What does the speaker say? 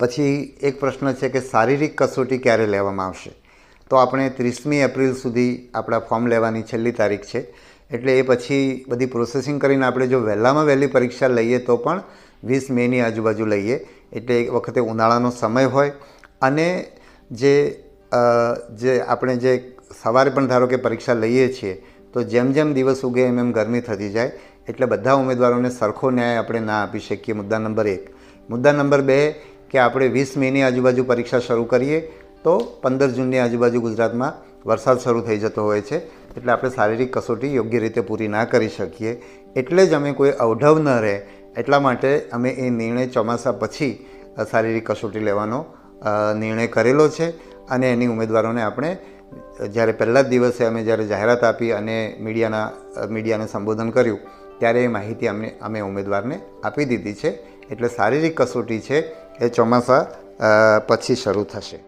પછી એક પ્રશ્ન છે કે શારીરિક કસોટી ક્યારે લેવામાં આવશે? તો આપણે 30મી એપ્રિલ સુધી આપણા ફોર્મ લેવાની છેલ્લી તારીખ છે. એટલે એ પછી બધી પ્રોસેસિંગ કરીને આપણે જો વહેલામાં વહેલી પરીક્ષા લઈએ તો પણ 20 મેની આજુબાજુ લઈએ. એટલે એક વખતે ઉનાળાનો સમય હોય અને જે આપણે જે સવારે પણ ધારો કે પરીક્ષા લઈએ છીએ તો જેમ જેમ દિવસ ઉગે એમ ગરમી થતી જાય. એટલે બધા ઉમેદવારોને સરખો ન્યાય આપણે ના આપી શકીએ. મુદ્દા નંબર 1. મુદ્દા નંબર 2 કે આપણે 20 મેની આજુબાજુ પરીક્ષા શરૂ કરીએ તો 15 જૂનની આજુબાજુ ગુજરાતમાં વરસાદ શરૂ થઈ જતો હોય છે. એટલે આપણે શારીરિક કસોટી યોગ્ય રીતે પૂરી ના કરી શકીએ. એટલે જ અમે કોઈ અવઢવ ન રહે એટલા માટે અમે એ નિર્ણય ચોમાસા પછી શારીરિક કસોટી લેવાનો નિર્ણય કરેલો છે. અને એની ઉમેદવારોને આપણે જ્યારે પહેલા જ દિવસે અમે જ્યારે જાહેરાત આપી અને મીડિયાને સંબોધન કર્યું ત્યારે એ માહિતી અમે ઉમેદવારને આપી દીધી છે. એટલે શારીરિક કસોટી છે એ ચોમાસા પછી શરૂ થશે.